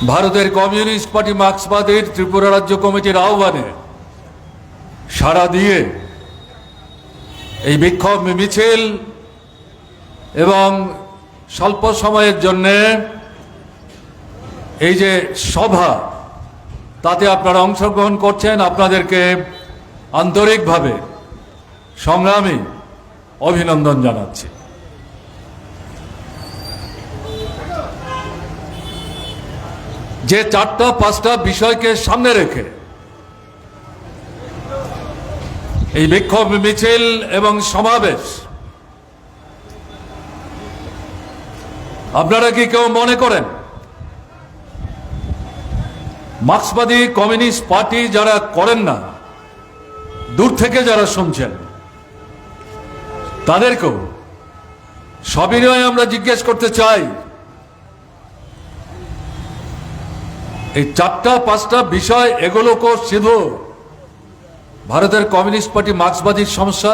ভারতের communist party মার্ক্সবাদীর Tripura রাজ্য কমিটির আহ্বানে সাড়া দিয়ে এই বিক্ষোভ মিছিল এবং স্বল্প সময়ের জন্য এই যে সভা, তাতে আপনারা অংশগ্রহণ করছেন, আপনাদেরকে আন্তরিকভাবে সংগ্রামী অভিনন্দন জানাচ্ছি। যে 4-5টা বিষয়কে সামনে রেখে এই বিক্ষোভ মিছিল এবং সমাবেশ, আপনারা কি কেউ মনে করেন মার্ক্সবাদী কমিউনিস্ট পার্টি যারা করেন না, দূর থেকে যারা শুনছেন, তাদেরকেও সবিনয়ে আমরা জিজ্ঞেস করতে চাই, এই 4-5টা বিষয় এগুলো শুধু ভারতের কমিউনিস্ট পার্টি মার্ক্সবাদীর সমস্যা?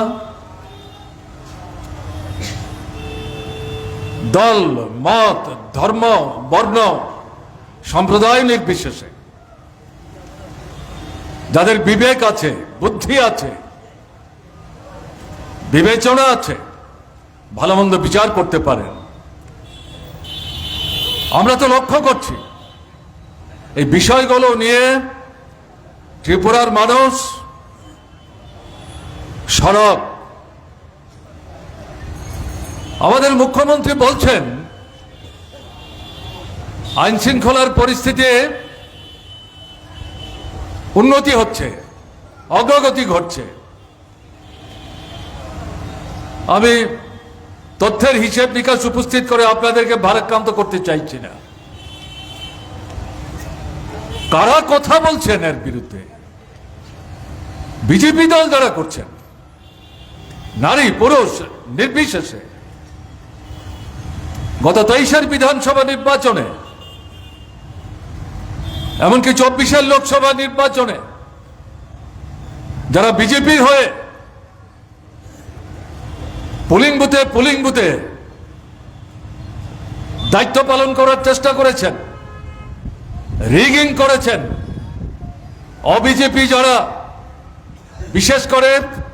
দল, মত, ধর্ম, বর্ণ, সম্প্রদায় নির্বিশেষে যাদের বিবেক আছে, বুদ্ধি আছে, বিবেচনা আছে, ভালো মন্দ বিচার করতে পারেন। আমরা তো লক্ষ্য করছি এই বিষয়গুলো নিয়ে ত্রিপুরার মানুষ সরব। আমাদের মুখ্যমন্ত্রী বলছেন আইন শৃঙ্খলার পরিস্থিতি উন্নতি হচ্ছে, অগ্রগতি ঘটছে। আমি তথ্যের হিসেব নিকাশ উপস্থিত করে আপনাদেরকে ভারাক্রান্ত করতে চাইছি না। কারা কথা বলছেন এর বিরুদ্ধে? বিজেপি দল যারা করছেন, নারী পুরুষ নির্বিশেষে। গত 23-এর বিধানসভা নির্বাচনে, এমনকি 24-এর লোকসভা নির্বাচনে যারা বিজেপির হয়ে পুলিং বুথে দায়িত্ব পালন করার চেষ্টা করেছেন, রিগিং করেছেন, অবিজেপি যারা, বিশেষ করে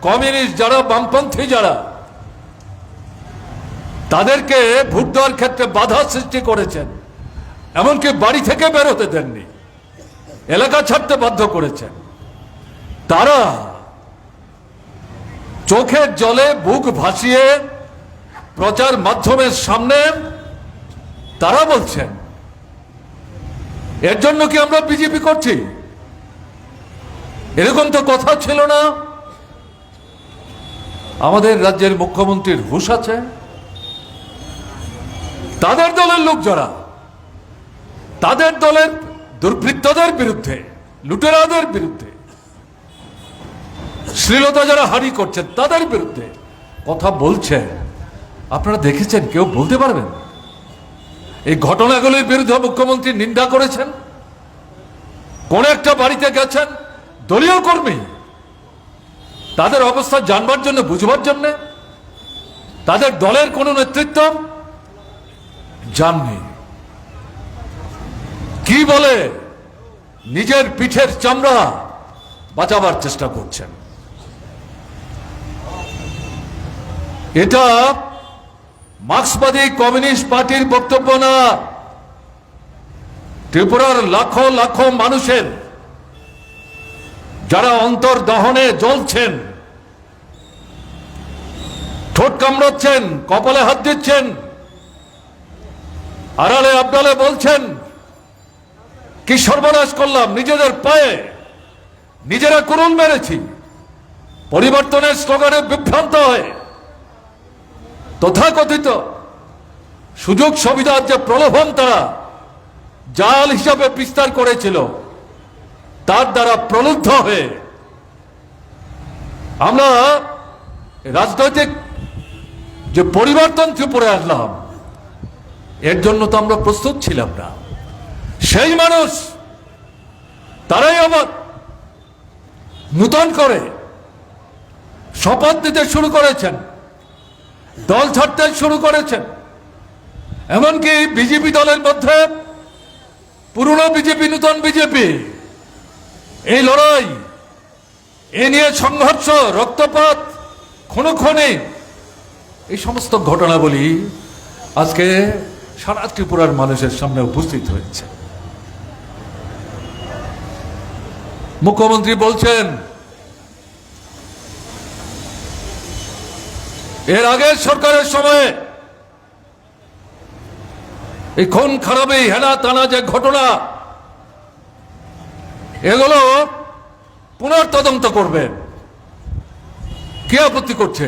কমিউনিস্ট যারা, বামপন্থী যারা, তাদেরকে ভোট দেওয়ার ক্ষেত্রে বাধা সৃষ্টি করেছেন, এমনকি বাড়ি থেকে বেরোতে দেননি, এলাকা ছাড়তে বাধ্য করেছেন। তারা চোখের জলে বুক ভাসিয়ে প্রচার মাধ্যমের সামনে তারা বলছেন এর জন্য কি আমরা বিজেপি করছি? এরকম তো কথা ছিল না। আমাদের রাজ্যের মুখ্যমন্ত্রীর হুঁশ আছে। তাদের দলের লোক যারা, তাদের দলের দুর্বৃত্তদের বিরুদ্ধে, লুটেরাদের বিরুদ্ধে, শ্লীলতা যারা হারি করছেন, তাদের বিরুদ্ধে কথা বলছে, আপনারা দেখেছেন? কেউ বলতে পারবেন? এই ঘটনাগুলির বিরুদ্ধে মুখ্যমন্ত্রী নিন্দা করেছেন। কোন একটা বাড়িতে গেছেন, দলীয় কর্মী, তাদের অবস্থা জানবার জন্য, বুঝবার জন্য, তাদের দলের কোন নেতৃত্ব জাননি। কি বলে নিজের পিঠের চামড়া বাঁচাবার চেষ্টা করছেন। এটা মার্ক্সবাদী কমিউনিস্ট পার্টির বক্তব্য না। ত্রিপুরার লাখো লাখো মানুষের যারা অন্তর দহনে জ্বলছেন, ঠোঁট কামড়াচ্ছেন, কপালে হাত দিচ্ছেন, আড়ালে আবডালে বলছেন কি সর্বনাশ করলাম, নিজেদের পায়ে নিজেরা কুড়ুল মেরেছি, পরিবর্তনের স্লোগানে বিভ্রান্ত হয়ে তথাকথিত সুযোগ সুবিধার যে প্রলোভন তারা জাল হিসাবে বিস্তার করেছিল, তার দ্বারা প্রলুব্ধ হয়ে আমরা রাজনৈতিক যে পরিবর্তন ত্রিপুরায় আনলাম, এর জন্য তো আমরা প্রস্তুত ছিলাম না। সেই মানুষ তারাই আবার নূতন করে শপথ নিতে শুরু করেছেন, দল ছাড়তে শুরু করেছেন। এমনকি বিজেপি দলের মধ্যে পুরনো বিজেপি নূতন বিজেপি, এই লড়াই, এ নিয়ে সংঘর্ষ, রক্তপাত, খুনোখুনি, এই সমস্ত ঘটনাবলী আজকে সারা ত্রিপুরার মানুষের সামনে উপস্থিত হয়েছে। মুখ্যমন্ত্রী বলছেন এর আগের সরকারের সময়ে এই খুন খারাপি, হেনা টানা যে ঘটনা, এগুলো পুনর্তদন্ত করবেন। কে আপত্তি করছে?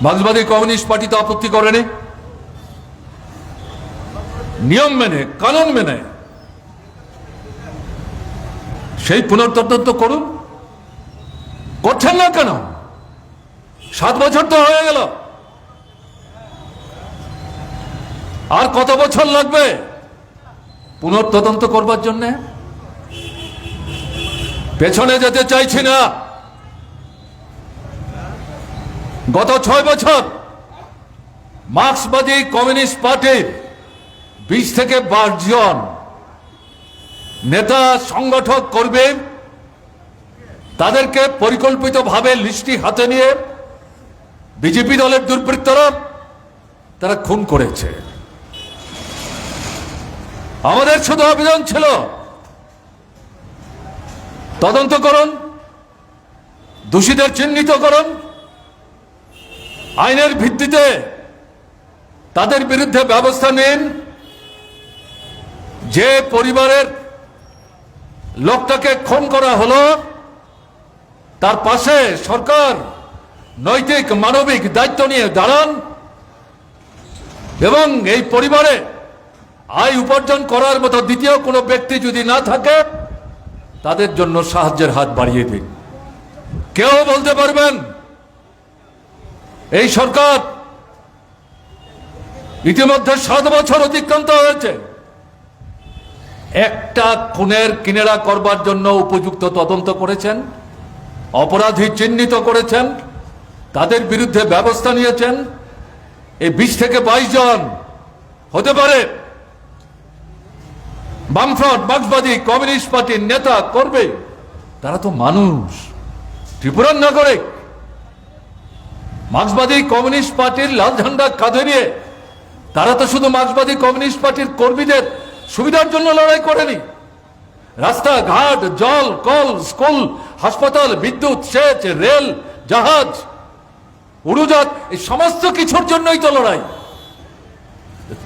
মার্ক্সবাদী কমিউনিস্ট পার্টি তো আপত্তি করেনি। নিয়ম মেনে, কানুন মেনে সেই পুনর্তদন্ত করুন। করছেন না কেন? 7 বছর তো হয়ে গেল, আর কত বছর লাগবে পুনর্তদন্ত করবার জন্য? পেছনে যেতে চাইছি না। গত 6 বছর মার্ক্সবাদী কমিউনিস্ট পার্টির 20 থেকে 22 জন নেতা, সংগঠক, কর্মী, তাদেরকে পরিকল্পিতভাবে লিস্টি হাতে নিয়ে বিজেপি দলের দুর্বৃত্তরা তারা খুন করেছে। আমাদের শুধু আবেদন ছিল তদন্ত করুন, দোষীদের চিহ্নিত করুন, আইনের ভিত্তিতে তাদের বিরুদ্ধে ব্যবস্থা নিন। যে পরিবারের লোকটাকে খুন করা হলো তার পাশে সরকার নৈতিক মানবিক দায়িত্ব নিয়ে দাঁড়ান এবং এই পরিবারে আয় উপার্জন করার মতো দ্বিতীয় কোনো ব্যক্তি যদি না থাকে তাদের জন্য সাহায্যের হাত বাড়িয়ে দিন। কেউ বলতে পারবেন এই সরকার ইতিমধ্যে 7 বছর অতিক্রান্ত হয়েছে, একটা খুনের কিনারা করবার জন্য উপযুক্ত তদন্ত করেছেন, অপরাধী চিহ্নিত করেছেন, তাদের বিরুদ্ধে ব্যবস্থা নিয়েছেন? এই 20 থেকে 22 জন হতে পারে বামফ্রন্ট, মার্ক্সবাদী কমিউনিস্ট পার্টির নেতা, করবে, তারা তো মানুষ, ত্রিপুরার নাগরিক। মার্ক্সবাদী কমিউনিস্ট পার্টির লাল ঝান্ডা কাঁধে নিয়ে তারা তো শুধু মার্ক্সবাদী কমিউনিস্ট পার্টির কর্মীদের সুবিধার জন্য লড়াই করেনি। রাস্তাঘাট, জল, কল, স্কুল, হাসপাতাল, বিদ্যুৎ, সেচ, রেল, জাহাজ, উড়োজাহাজ, এই সমস্ত কিছুর জন্যই তো লড়াই।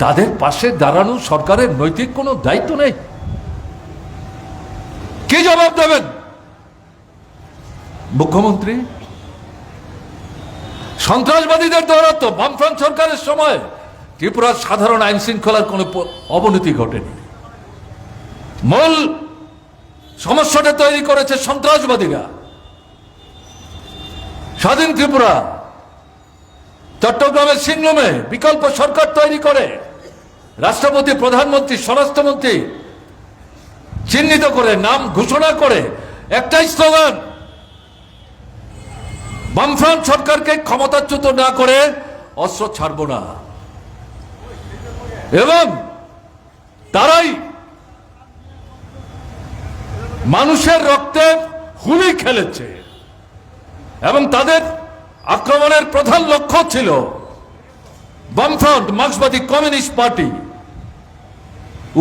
তাদের পাশে দাঁড়ানো সরকারের নৈতিক কোনো দায়িত্ব নেই? কি জবাব দেবেন মুখ্যমন্ত্রী? সন্ত্রাসবাদীদের দৌরাত্ম বামফ্রন্ট সরকারের সময় ত্রিপুরার সাধারণ আইন শৃঙ্খলার কোনো অবনতি ঘটেনি। মূল সমস্যাটা তৈরি করেছে সন্ত্রাসবাদীরা। স্বাধীন ত্রিপুরা, চট্টগ্রামের সিংলমে বিকল্প সরকার তৈরি করে রাষ্ট্রপতি, প্রধানমন্ত্রী, স্বরাষ্ট্রমন্ত্রী চিহ্নিত করে, নাম ঘোষণা করে একটাই স্লোগান, বামফ্রন্ট সরকারকে ক্ষমতাচ্যুত না করে অস্ত্র ছাড়ব না। এবং তারাই মানুষের রক্তে হোলি খেলেছে এবং তাদের আক্রমণের প্রধান লক্ষ্য ছিল বামফ্রন্ট, মার্ক্সবাদী কমিউনিস্ট পার্টি।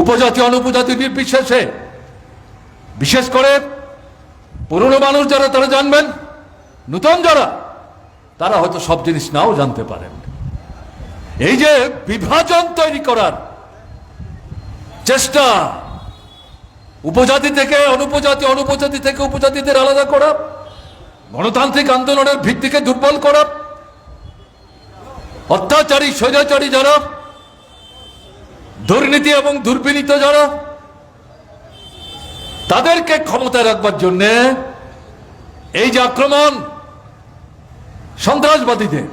উপজাতি অনুপজাতি নির্বিশেষে, বিশেষ করে পুরনো মানুষ যারা তারা জানবেন, নূতন যারা তারা হয়তো সব জিনিস নাও জানতে পারেন। এই যে বিভাজন তৈরি করার চেষ্টা, উপজাতি থেকে অনুপজাতি, অনুপজাতি থেকে উপজাতিদের আলাদা করা, গণতান্ত্রিক আন্দোলনের ভিত্তিকে দুর্বল করা, অত্যাচারী স্বৈরাচারী যারা, দুর্নীতি এবং দুর্বিনীত যারা, তাদেরকে ক্ষমতায় রাখবার জন্য এই যে আক্রমণ সন্ত্রাসবাদীদের,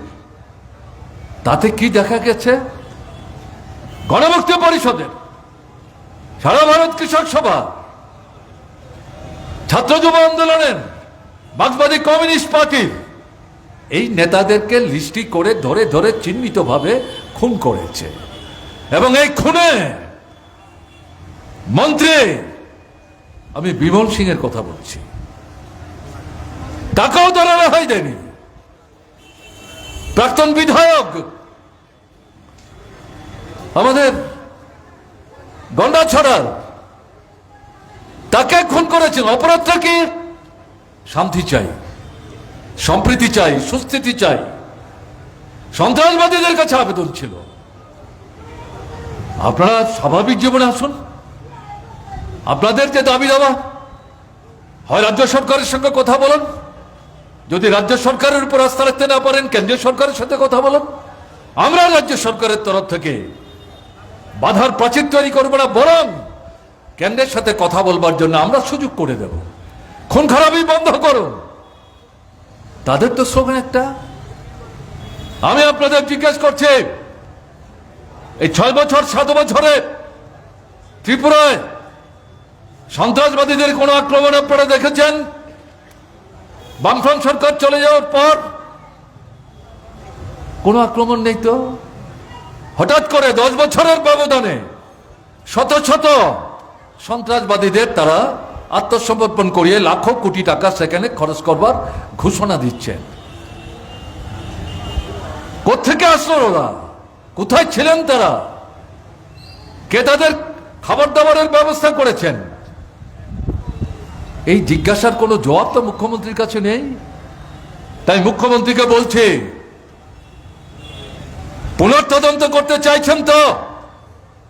তাতে কি দেখা গেছে? গণমুক্তি পরিষদের, সারা ভারত কৃষক সভা, ছাত্র যুব আন্দোলনের, মার্ক্সবাদী কমিউনিস্ট পার্টির এই নেতাদেরকে লিস্টি করে ধরে ধরে চিহ্নিতভাবে খুন করেছে। এবং এই খুনে মন্ত্রী, আমি বিমল সিং এর কথা বলছি, টাকাও তারা রেহাই দেয়নি। প্রাক্তন বিধায়ক আমাদের গন্ডাছড়া, তাকে খুন করেছেন। অপরাধটা কি? শান্তি চাই, সম্প্রীতি চাই, সুস্থিতি চাই। সন্ত্রাসবাদীদের কাছে আবেদন ছিল, আপনারা স্বাভাবিক জীবনে আসুন। আপনাদের যে দাবি দাওয়া, হয় রাজ্য সরকারের সঙ্গে কথা বলুন, যদি রাজ্য সরকারের উপর আস্থা রাখতে না পারেন কেন্দ্রীয় সরকারের সাথে কথা বলুন। আমরা রাজ্য সরকারের তরফ থেকে বাধার প্রাচীর তৈরি করবো না, বরং কেন্দ্রের সাথে কথা বলবার জন্য আমরা সুযোগ করে দেব। খুন খারাপই বন্ধ করুন। তাদের তো স্লোগান একটা। আমি আপনাদের জিজ্ঞেস করছি, এই 6 বছর 7 বছরে ত্রিপুরায় সন্ত্রাসবাদীদের কোন আক্রমণ আপনারা দেখেছেন? বামফ্রন্ট সরকার চলে যাওয়ার পর কোন আক্রমণ নেই তো। হঠাৎ করে 10 বছরের ব্যবধানে শত শত সন্ত্রাসবাদীদের তারা আত্মসমর্পণ করিয়ে লাখো কোটি টাকা সেখানে খরচ করবার ঘোষণা দিচ্ছেন। কোত্থেকে আসলো ওরা? কোথায় ছিলেন তারা? কে তাদের খাবার দাবারের ব্যবস্থা করেছেন? এই জিজ্ঞাসার কোনো জবাব তো মুখ্যমন্ত্রীর কাছে নেই। তাই মুখ্যমন্ত্রীকে বলছে, পুনর্তদন্ত করতে চাইছেন তো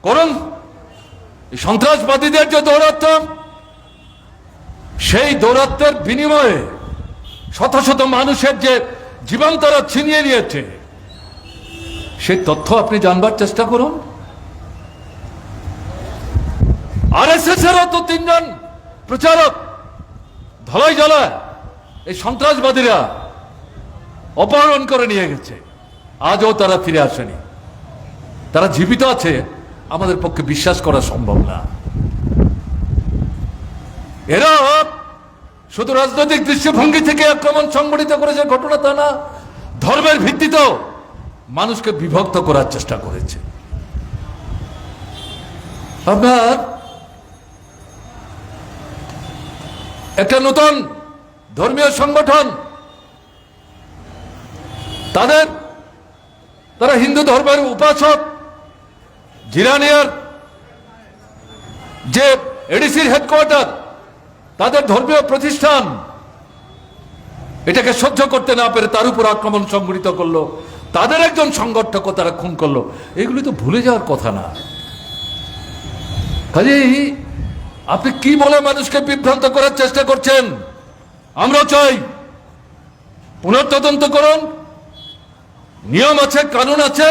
করুন। সন্ত্রাসবাদীদের যে দৌরাত্ম, সেই দৌরাত্মের বিনিময়ে শত শত মানুষের যে জীবন তারা ছিনিয়ে নিয়েছে, সেই তথ্য আপনি জানবার চেষ্টা করুন। আরএসএস এরও তো 3 জন প্রচারক ধলাই জলা এই সন্ত্রাসবাদীরা অপহরণ করে নিয়ে গেছে। আজও তারা ফিরে আসেনি। তারা জীবিত আছে আমাদের পক্ষে বিশ্বাস করা সম্ভব না। এরা শুধু রাজনৈতিক দৃষ্টিভঙ্গি থেকে আক্রমণ সংগঠিত করেছে ঘটনা তা না, ধর্মের ভিত্তিতেও মানুষকে বিভক্ত করার চেষ্টা করেছে। আপনার একটা নতুন ধর্মীয় সংগঠন, তারা হিন্দু ধর্মের উপাসক, জিরানিয়ার যে এডিসির হেডকোয়ার্টার, তাদের ধর্মীয় প্রতিষ্ঠান, এটাকে সহ্য করতে না পেরে তার উপর আক্রমণ সংঘটিত করলো। তাদের একজন সংগঠকও তারা খুন করলো। এগুলি তো ভুলে যাওয়ার কথা না। কাজেই আপনি কি বলে মানুষকে বিভ্রান্ত করার চেষ্টা করছেন? আমরা চাই পুনর্তদন্ত করুন, নিয়ম আছে, কানুন আছে,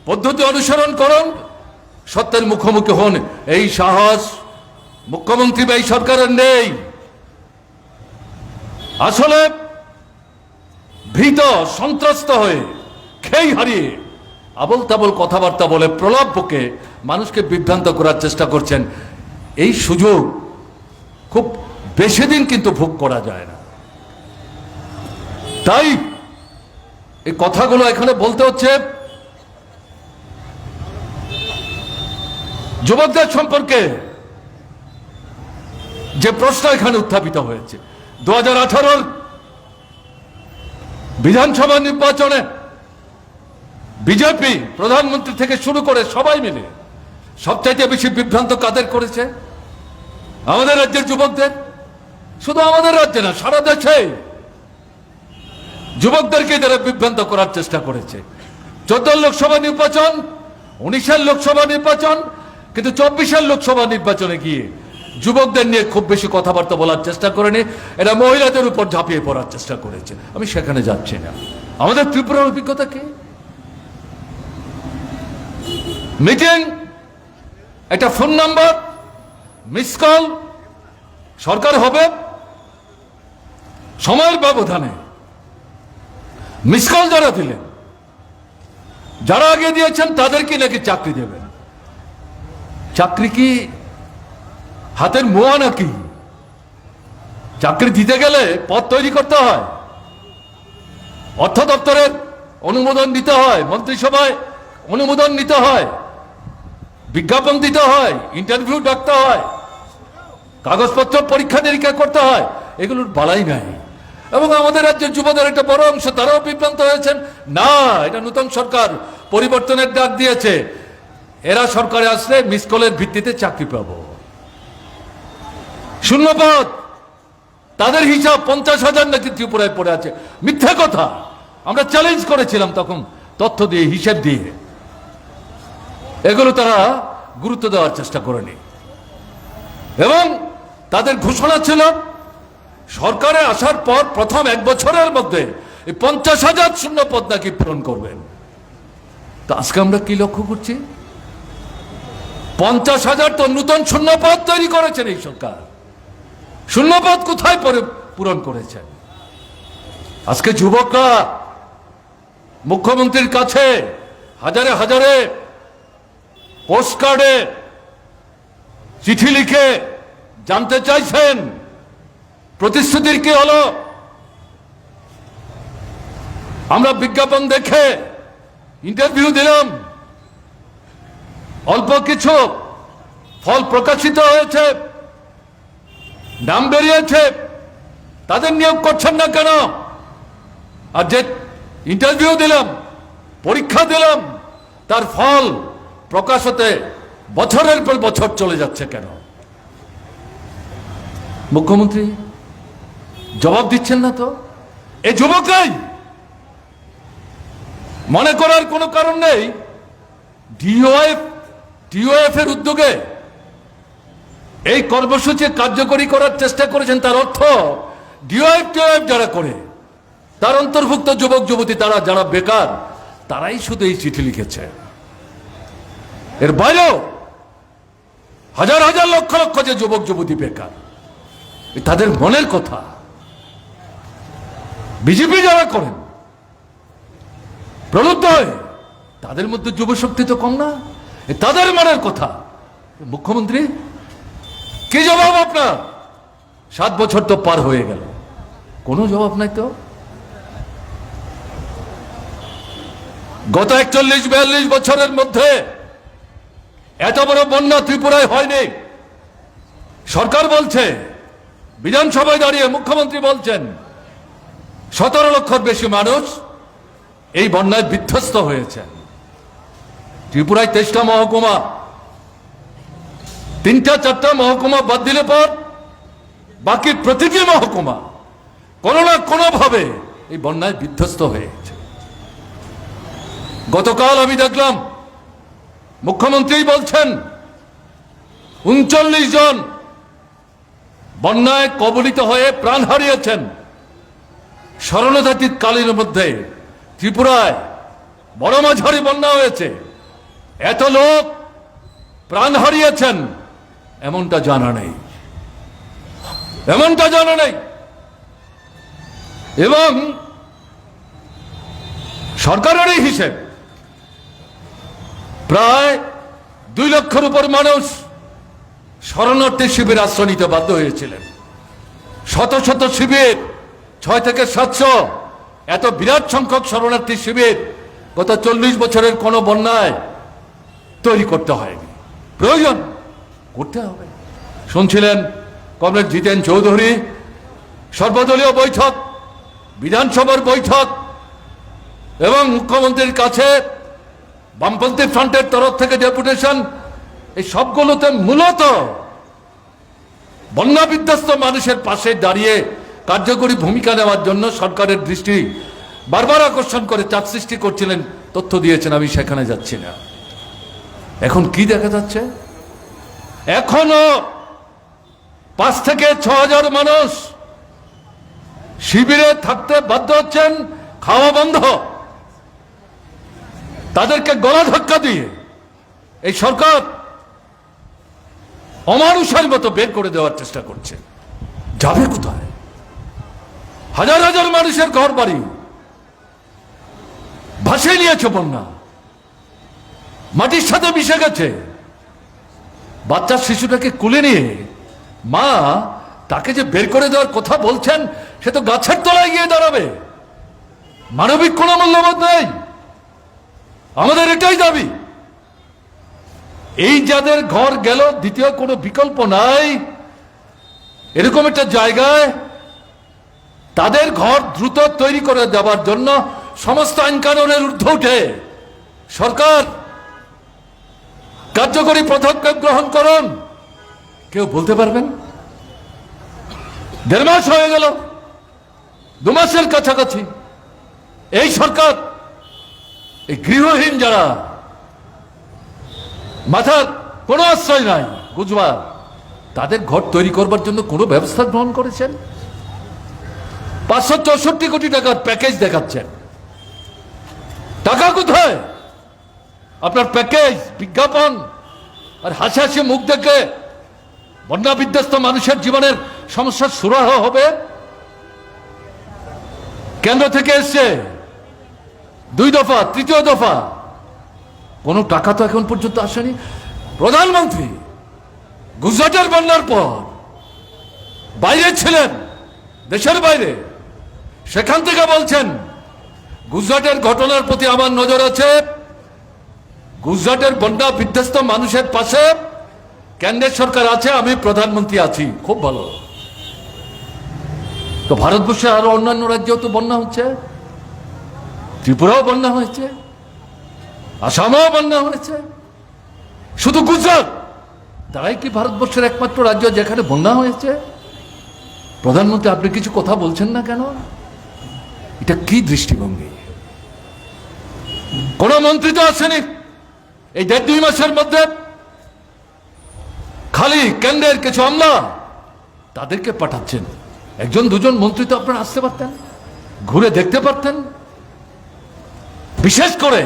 পদ্ধতি অনুসরণ করুন, সত্যের মুখোমুখি হন। এই সাহস মুখ্যমন্ত্রী বা এই সরকারের নেই। আসলে ভীত সন্ত্রস্ত হয়ে, খেই হারিয়ে আবল তাবল কথাবার্তা বলে প্রলাপ বকে মানুষকে বিভ্রান্ত করার চেষ্টা করছেন। এই সুযোগ খুব বেশি দিন কিন্তু ভোগ করা যায় না। তাই এই কথাগুলো এখানে বলতে হচ্ছে। যুবকদের সম্পর্কে যে প্রশ্ন এখানে উত্থাপিত হয়েছে, 2018 বিধানসভা নির্বাচনে বিজেপি প্রধানমন্ত্রী থেকে শুরু করে সবাই মিলে সবচাইতে বেশি বিভ্রান্ত কাদের করেছে? আমাদের রাজ্যের যুবকদের। শুধু আমাদের রাজ্যে না, সারা দেশে যুবকদেরকে যারা বিভ্রান্ত করার চেষ্টা করেছে। 14 লোকসভা নির্বাচন, 19 লোকসভা নির্বাচন, কিন্তু 24 লোকসভা নির্বাচনে গিয়ে যুবকদের নিয়ে খুব বেশি কথাবার্তা বলার চেষ্টা করেনি। এরা মহিলাদের উপর ঝাঁপিয়ে পড়ার চেষ্টা করেছে। আমি সেখানে যাচ্ছি না। আমাদের ত্রিপুরার অভিজ্ঞতা কি? মিটিং, একটা ফোন নাম্বার, মিস কল, সরকার হবে। সময়ের ব্যবধানে মিস কল যারা দিলেন, যারা আগে দিয়েছেন তাদেরকে নাকি চাকরি দেবেন। চাকরি কি হাতের মোয়া নাকি? চাকরি দিতে গেলে পদ তৈরি করতে হয়, অর্থ দপ্তরের অনুমোদন নিতে হয়, মন্ত্রিসভায় অনুমোদন নিতে হয়, বিজ্ঞাপন দিতে হয়, ইন্টারভিউ ডাকতে হয়, কাগজপত্র পরীক্ষা নিরীক্ষা করতে হয়, এগুলোর বালাই নাই। এবং আমাদের রাজ্যের যুবদের একটা বড় অংশ তারাও বিভ্রান্ত হয়েছেন, না এটা নতুন সরকার পরিবর্তনের ডাক দিয়েছে, এরা সরকারে আসলে মিস কলের ভিত্তিতে চাকরি পাবো। শূন্যপদ তাদের হিসাব 50,000 নাকি ত্রিপুরায় পড়ে আছে, মিথ্যা কথা। আমরা চ্যালেঞ্জ করেছিলাম তখন তথ্য দিয়ে, হিসাব দিয়ে। এগুলো তারা গুরুত্ব দেওয়ার চেষ্টা করেনি। এবং তাদের ঘোষণা ছিল সরকারে আসার পর প্রথম 1 বছরের মধ্যে এই 50,000 শূন্যপদ নাকি পূরণ করবেন। তো আজকে আমরা কি লক্ষ্য করছি? 50,000 তো নতুন শূন্যপদ তৈরি করেছেন এই সরকার। শূন্যপদ কোথায় পূরণ করেছেন? আজকে যুবকরা মুখ্যমন্ত্রীর কাছে হাজারে হাজারে পোস্টকার্ডে চিঠি লিখে জানতে চাইছেন প্রতিশ্রুতির কি হলো। আমরা বিজ্ঞাপন দেখে ইন্টারভিউ দিলাম, অল্প কিছু ফল প্রকাশিত হয়েছে, নাম বেরিয়েছে, তাদের নিয়োগ করছেন না কেন? আর যে ইন্টারভিউ দিলাম, পরীক্ষা দিলাম, তার ফল প্রকাশ হতে বছরের পর বছর চলে যাচ্ছে কেন? মুখ্যমন্ত্রী জবাব দিচ্ছেন না তো। এই যুবকরাই মনে করার কোনো কারণ নেই ডিওএফ এর উদ্যোগে এই কর্মসূচি কার্যকরী করার চেষ্টা করেছেন। তার অর্থ ডিওএফ যারা করে তার অন্তর্ভুক্ত যুবক যুবতী, তারা যারা বেকার, তারাই শুধু এই চিঠি লিখেছে। এর বাইরেও হাজার হাজার লক্ষ লক্ষ যে যুবক যুবতী বেকার, তাদের মনের কথা। বিজেপি যারা করেন প্রলুব্ধ হয়ে, তাদের মধ্যে যুবশক্তি তো কম না, তাদের মনের কথা। মুখ্যমন্ত্রী কি জবাব আপনার? 7 বছর তো পার হয়ে গেল, কোনো জবাব নাই তো। গত 41-42 বছরের মধ্যে এত বড় বন্যা ত্রিপুরায় হয়নি। সরকার বলছে, বিধানসভায় দাঁড়িয়ে মুখ্যমন্ত্রী বলছেন 17 লক্ষের বেশি মানুষ এই বন্যায় বিধ্বস্ত হয়েছে। ত্রিপুরায় 23টা মহকুমা, 3-4টা মহকুমা বাদ দিলে পর বাকি প্রতিটি মহকুমা কোনো না কোনো ভাবে এই বন্যায় বিধ্বস্ত হয়েছে। গতকাল আমি দেখলাম মুখ্যমন্ত্রী বলছেন 39 জন বন্যায় কবলিত হয়ে প্রাণ হারিয়েছেন। শরণার্থী কালীর মধ্যে ত্রিপুরায় বড় মাঝারি বন্যা হয়েছে, এত লোক প্রাণ হারিয়েছেন এমনটা জানা নেই, এমনটা জানা নেই। এবং সরকারেরই হিসেব প্রায় 2 লক্ষের উপর মানুষ শরণার্থী শিবির আশ্রয় নিতে বাধ্য হয়েছিলেন। শত শত শিবির, 6 থেকে 700, এত বিরাট সংখ্যক শরণার্থী শিবির গত 40 বছরের কোন বন্যায় তৈরি করতে হয়নি। প্রয়োজন করতে হবে। শুনছিলেন কমরেড জিতেন চৌধুরী, সর্বদলীয় বৈঠক, বিধানসভার বৈঠক এবং মুখ্যমন্ত্রীর কাছে বামপন্থী ফ্রন্টের তরফ থেকে ডেপুটেশন, এই সবগুলোতে মূলত বন্যা বিধ্বস্ত মানুষের পাশে দাঁড়িয়ে কার্যকরী ভূমিকা নেওয়ার জন্য সরকারের দৃষ্টি বারবার আকর্ষণ করে চাপ সৃষ্টি করছিলেন, তথ্য দিয়েছেন, আমি সেখানে যাচ্ছি না। এখন কি দেখা যাচ্ছে? এখনো 5 থেকে 6 হাজার মানুষ শিবিরে থাকতে বাধ্য হচ্ছেন, খাওয়া বন্ধ। তাদেরকে গলা ধাক্কা দিয়ে এই সরকার অমানুষের মতো বের করে দেওয়ার চেষ্টা করছে। যাবে কোথায়? হাজার হাজার মানুষের ঘর বাড়ি ভাসিয়ে নিয়েছে বন্যা, মাটির সাথে মিশে গেছে। বাচ্চা শিশুটাকে কুলে নিয়ে মা তাকে যে বের করে দেওয়ার কথা বলছেন, সে তো গাছের তলায় গিয়ে দাঁড়াবে। মানবিক কোনো মূল্যবোধ নেই। আমাদের এটাই দাবি, এই যাদের ঘর গেল, দ্বিতীয় কোনো বিকল্প নাই, এরকম একটা জায়গায় তাদের ঘর দ্রুত তৈরি করে দেওয়ার জন্য সমস্ত আইন কানুনের ঊর্ধ্বে উঠে সরকার কার্যকরী পদক্ষেপ গ্রহণ করুন। কেউ বলতে পারবেন? 1.5 মাস হয়ে গেল, 2 মাসের কাছাকাছি এই সরকার এই গৃহহীন যারা, মাথার কোনো আশ্রয় নাই, গুজবার, তাদের ঘর তৈরি করবার জন্য কোনো ব্যবস্থা গ্রহণ করেছেন? 564 কোটি টাকার প্যাকেজ দেখাচ্ছেন, টাকা কোথায়? আপনার প্যাকেজ, বিজ্ঞাপন আর হাসি হাসি মুখ দেখে বন্যা বিধ্বস্ত মানুষের জীবনের সমস্যার সুরাহ হবে? কেন্দ্র থেকে এসছে 2 দফা, 3য় দফা, কোনো টাকা তো এখন পর্যন্ত আসেনি। প্রধানমন্ত্রী গুজরাটের বন্যার পর বাইরে ছিলেন, দেশের বাইরে, সেখান থেকে বলছেন গুজরাটের ঘটনার প্রতি আমার নজর আছে, গুজরাটের বন্যা বিধ্বস্ত মানুষের পাশে কেন্দ্রের সরকার আছে, আমি প্রধানমন্ত্রী আছি। খুব ভালো। তো ভারতবর্ষে আরো অন্যান্য রাজ্যেও তো বন্যা হচ্ছে, ত্রিপুরাও বন্যা হয়েছে, আসামেও বন্যা হয়েছে, শুধু গুজরাট তাই কি ভারতবর্ষের একমাত্র রাজ্য যেখানে বন্যা হয়েছে? প্রধানমন্ত্রী আপনি কিছু কথা বলছেন না কেন? এটা কি দৃষ্টিভঙ্গি? কোন মন্ত্রী তো আসেনি এই 1.5-2 মাসের মধ্যে। খালি কেন্দ্রের কিছু আমলা তাদেরকে পাঠাচ্ছেন। 1-2জন মন্ত্রী তো আপনারা আসতে পারতেন, ঘুরে দেখতে পারতেন। বিশেষ করে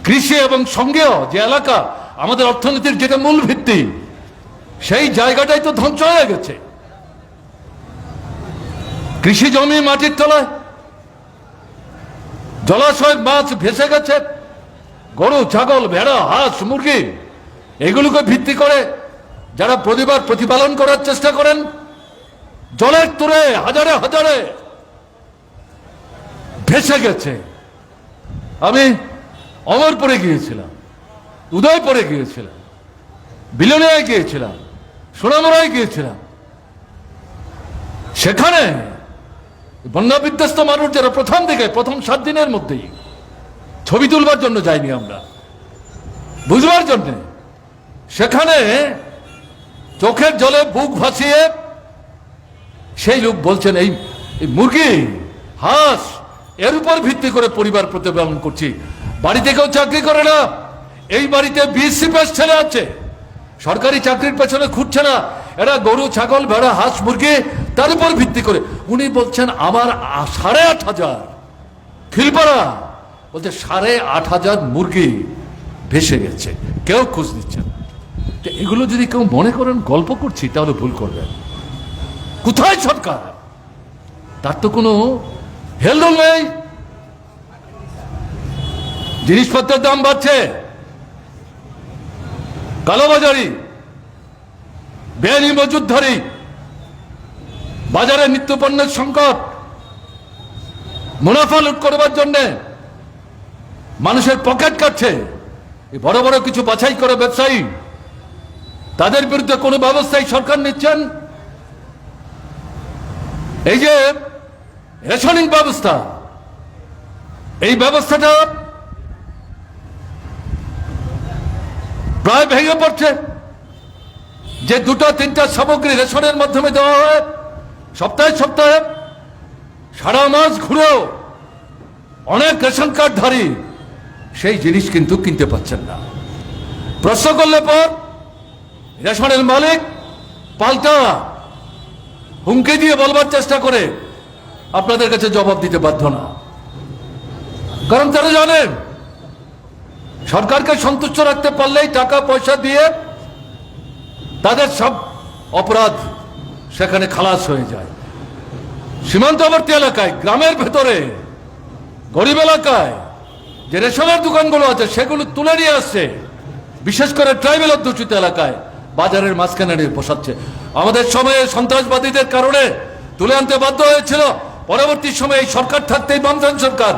কৃষি এবং সঙ্গেও যে এলাকা, আমাদের অর্থনীতির যেটা মূল ভিত্তি, সেই জায়গাটাই তো ধ্বংস হয়ে গেছে। কৃষি জমি মাটির তলায়, জলাশয় মাছ ভেসে গেছে, গরু, ছাগল, ভেড়া, হাঁস, মুরগি, এগুলোকে ভিত্তি করে যারা পরিবার প্রতিপালন করার চেষ্টা করেন, জলের তোরে হাজারে হাজারে ভেসে গেছে। আমি অমরপুরে গিয়েছিলাম, উদয়পুরে গিয়েছিলাম, বিলোনিয়ায় গিয়েছিলাম, সোনামুড়ায় গিয়েছিলাম। সেখানে বন্যা বিধ্বস্ত মানুষ যারা প্রথম 7 দিনের মধ্যেই, ছবি তুলবার জন্য যাইনি আমরা, বুঝবার জন্য, সেখানে চোখের জলে বুক ভাসিয়ে সেই লোক বলছেন এই মুরগি, হাঁস, এর উপর ভিত্তি করে পরিবার প্রতিপালন করছি। বাড়িতে কেউ চাকরি করে না, এই বাড়িতে বিএসসি পাস ছেলে আছে, সরকারি চাকরির পেছনে ছুটছে না, এরা গরু, ছাগল, ভেড়া, হাঁস, মুরগি, তার উপর ভিত্তি করে। উনি বলছেন আমার 8,500, খিলপাড়া বলছে 8,500 মুরগি ভেসে গেছে, কেউ খোঁজ নিচ্ছে না। এগুলো যদি কেউ মনে করেন গল্প করছি, তাহলে ভুল করবেন। কোথায় সরকার? তার তো কোনো হেলদোল নেই। জিনিসপত্রের দাম বাড়ছে, কালোবাজারি, বেআইনি মজুতধারী, বাজারে নিত্যপণ্যের সংকট, মুনাফা লুট করবার জন্য মানুষের পকেট কাটছে এই বড় বড় কিছু বাছাই করে ব্যবসায়ী, তাদের বিরুদ্ধে কোনো ব্যবস্থাই সরকার নিচ্ছেন? এই যে রেশনিং ব্যবস্থা, এই ব্যবস্থাটা প্রায় ভেঙে পড়ছে। যে 2-3টা সামগ্রী রেশনের মাধ্যমে দেওয়া হয় সপ্তাহে সপ্তাহে, সারা মাস ঘুরেও অনেক রেশন কার্ডধারী সেই জিনিস কিন্তু কিনতে পাচ্ছেন না। প্রশ্ন করলে পর রেশনের মালিক পাল্টা হুমকি দিয়ে বলবার চেষ্টা করে আপনাদের কাছে জবাব দিতে বাধ্য না, কারণ তারা জানেন সরকারকে সন্তুষ্ট রাখতে পারলেই টাকা পয়সা দিয়ে তাদের সব অপরাধ সেখানে খালাস হয়ে যায়। সীমান্তবর্তী এলাকায়, গ্রামের ভেতরে, গরিব এলাকায় যে রেশনের দোকানগুলো আছে সেগুলো তুলে নিয়ে আসছে, বিশেষ করে ট্রাইবেল অধ্যুষিত এলাকায় বাজারের মাঝখানে বসাচ্ছে। আমাদের সময়ে সন্ত্রাসবাদীদের কারণে তুলে আনতে বাধ্য হয়েছিল, পরবর্তী সময়ে এই সরকার থাকতেই বামফ্রন্ট সরকার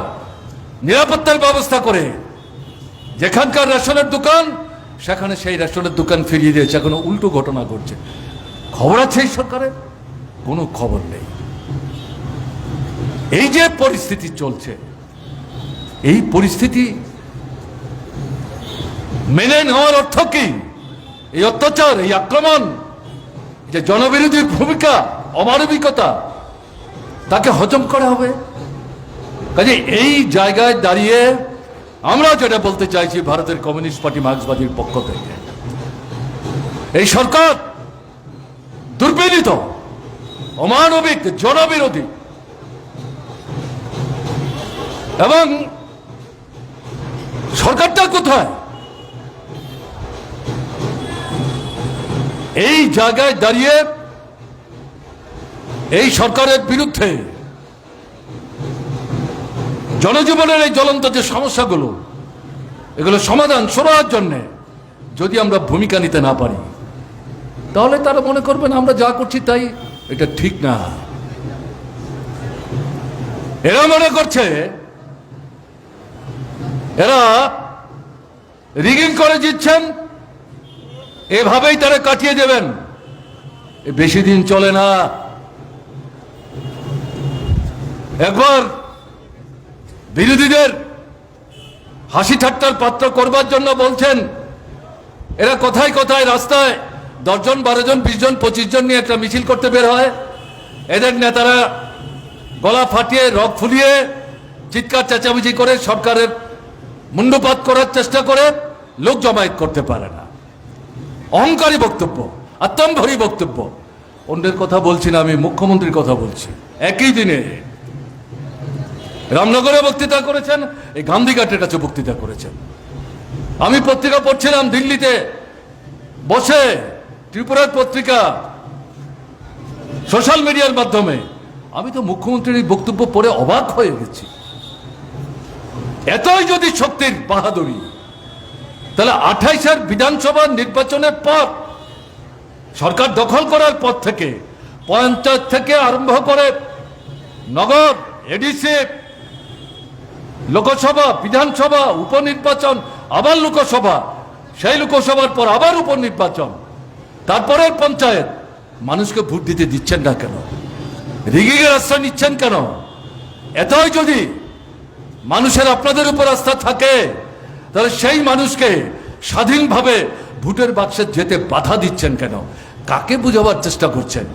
নিরাপত্তার ব্যবস্থা করে যেখানকার রেশনের দোকান সেখানে সেই রেস্টুরেন্টের দোকান ফিরিয়ে দিয়েছে, এখন উল্টো ঘটনা ঘটছে। খবর আছে এই সরকারের? কোনো খবর নেই। এই যে পরিস্থিতি চলছে, এই পরিস্থিতি মেনে নেওয়ার অর্থ কি? এই অত্যাচার, এই আক্রমণ, যে জনবিরোধী ভূমিকা, অমানবিকতা, তাকে হজম করা হবে। কাজে এই জায়গায় দাঁড়িয়ে আমরা যেটা বলতে চাইছি ভারতের কমিউনিস্ট পার্টি মার্ক্সবাদীর পক্ষ থেকে, এই সরকার দুর্বিনীত, অমানবিক, জনবিরোধী এবং সরকারটা কোথায়? এই জায়গায় দাঁড়িয়ে এই সরকারের বিরুদ্ধে জনজীবনের এই জ্বলন্ত যে সমস্যাগুলো, এগুলো সমাধান করার জন্য যদি আমরা ভূমিকা নিতে না পারি, তাহলে তারা মনে করবেন আমরা যা করছি তাই এটা ঠিক না। এরা মনে করছে এরা রিগিং করে জিতছেন, এভাবেই তারা কাটিয়ে দেবেন। বেশি দিন চলে না। একবার বিরোধীদের হাসি ঠাট্টার পাত্র করবার জন্য বলছেন, এরা কোথায় কোথায় রাস্তায় 10 জন 12 জন 20 জন 25 জন নিয়ে একটা মিছিল করতে বের হয়, এদের নেতারা গলা ফাটিয়ে রগ ফুলিয়ে চিৎকার চেঁচামেচি করে সরকারের মুন্ডপাত করার চেষ্টা করে, লোক জমায়েত করতে পারে না। অহংকারী বক্তব্য, আত্মম্ভরী বক্তব্য। অন্যের কথা বলছি না, আমি মুখ্যমন্ত্রীর কথা বলছি। একই দিনে রামনগরে বক্তৃতা করেছেন, এই গান্ধীঘাটের কাছে বক্তৃতা করেছেন। আমি পত্রিকা পড়ছিলাম দিল্লিতে বসে, ত্রিপুরার পত্রিকা, সোশ্যাল মিডিয়ার মাধ্যমে। আমি তো মুখ্যমন্ত্রীর এই বক্তব্য পড়ে অবাক হয়ে গেছি। এতই যদি শক্তির বাহাদুরি, তাহলে 28-এর বিধানসভা নির্বাচনের পর সরকার দখল করার পর থেকে পঞ্চায়েত থেকে আরম্ভ করে নগর, এডিসি, লোকসভা, বিধানসভা, উপনির্বাচন, আবার লোকসভা, সেই লোকসভার পর আবার উপনির্বাচন, তারপরে পঞ্চায়েত, মানুষকে ভোট দিতে দিচ্ছেন না কেন? রিগিংয়ের আশ্রয় নিচ্ছেন কেন? এতই যদি মানুষের আপনাদের উপর আস্থা থাকে, তাহলে সেই মানুষকে স্বাধীনভাবে ভোটের বাক্সে যেতে বাধা দিচ্ছেন কেন? কাকে বুঝাবার চেষ্টা করছেন?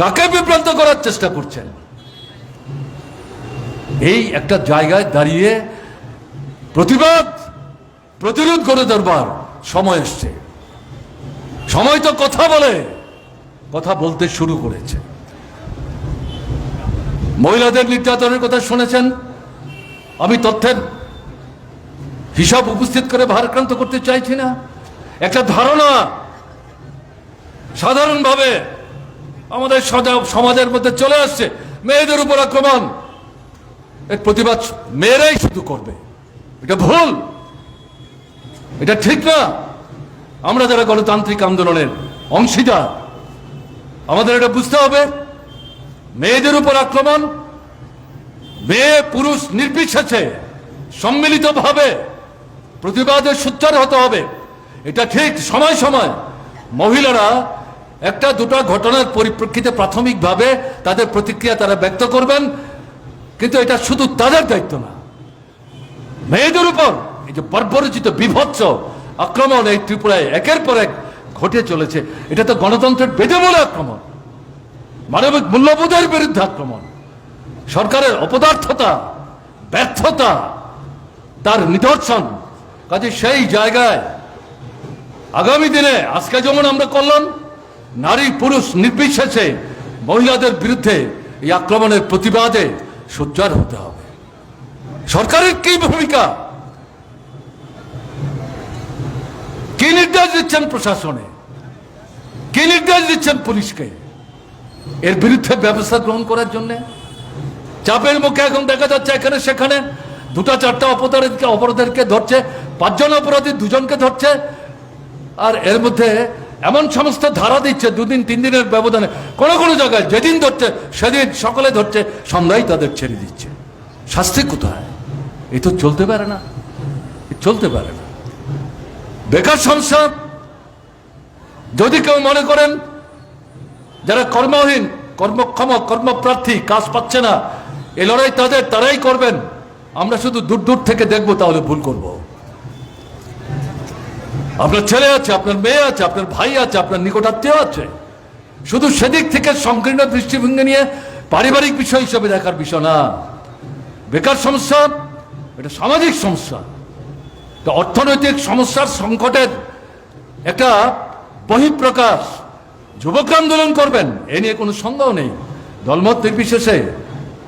কাকে বিভ্রান্ত করার চেষ্টা করছেন? এই একটা জায়গায় দাঁড়িয়ে প্রতিবাদ, প্রতিরোধ করে ধরবার সময় এসছে। সময় তো কথা বলে, কথা বলতে শুরু করেছে। মহিলাদের নির্যাতনের কথা শুনেছেন। আমি তথ্যের হিসাব উপস্থিত করে ভারাক্রান্ত করতে চাইছি না। একটা ধারণা সাধারণভাবে আমাদের সমাজের মধ্যে চলে আসছে, মেয়েদের উপর আক্রমণ, এর প্রতিবাদ মেয়েরাই শুধু করবে। এটা ভুল, এটা ঠিক না। আমরা যারা গণতান্ত্রিক আন্দোলনের অংশীদার, আমাদের এটা বুঝতে হবে, মেয়েদের উপর আক্রমণ, মেয়ে পুরুষ নির্বিশেষে সম্মিলিতভাবে প্রতিবাদে সোচ্চার হতে হবে। এটা ঠিক। সময় সময় মহিলারা একটা দুটো ঘটনার পরিপ্রেক্ষিতে প্রাথমিকভাবে তাদের প্রতিক্রিয়া তারা ব্যক্ত করবেন, কিন্তু এটা শুধু তাদের দায়িত্ব না। মেয়েদের উপর এই যে বর্বরচিত বিভৎস আক্রমণ এই ত্রিপুরায় একের পর এক ঘটে চলেছে, এটা তো গণতন্ত্রের বেদমূলে আক্রমণ, মানবিক মূল্যবোধের বিরুদ্ধে আক্রমণ, সরকারের অপদার্থতা, ব্যর্থতা তার নিদর্শন। কাজে সেই জায়গায় আগামী দিনে আজকে যেমন আমরা করলাম, নারী পুরুষ নির্বিশেষে মহিলাদের বিরুদ্ধে এই আক্রমণের প্রতিবাদে সোচ্চার হতে হবে। সরকারের কি ভূমিকা, কি নির্দেশ দিচ্ছেন প্রশাসনে, কি নির্দেশ দিচ্ছেন পুলিশকে এর বিরুদ্ধে ব্যবস্থা গ্রহণ করার জন্য? চাপের মুখে এখন দেখা যাচ্ছে এখানে সেখানে 2-4টা অপরাধীকে ধরছে, 5 জন অপরাধী 2 জনকে ধরছে, আর এর মধ্যে এমন সমস্ত ধারা দিচ্ছে 2 দিন 3 দিনের ব্যবধানে। কোনো কোনো জায়গায় যেদিন ধরছে সেদিন সকলে ধরছে, সন্ধ্যায় তাদের ছেড়ে দিচ্ছে। শাস্তি কোথায়? এ তো চলতে পারে না, চলতে পারে না। বেকার সমস্যা, যদি কেউ মনে করেন যারা কর্মহীন, কর্মক্ষম, কর্মপ্রার্থী, কাজ পাচ্ছে না, এই লড়াই তারাই করবেন, আমরা শুধু দূর দূর থেকে দেখবো, তাহলে ভুল করব। আপনার ছেলে আছে, আপনার মেয়ে আছে, আপনার ভাই আছে, আপনার নিকটাত্মীয় আছে, শুধু সেদিক থেকে সংকীর্ণ দৃষ্টিভঙ্গি নিয়ে পারিবারিক বিষয় হিসেবে দেখার বিষয় না। বেকার সমস্যা এটা সামাজিক সমস্যা, অর্থনৈতিক সমস্যার সংকটের একটা বহিঃপ্রকাশ। যুবক আন্দোলন করবেন, এ নিয়ে কোনো সন্দেহ নেই। দলমত নির্বিশেষে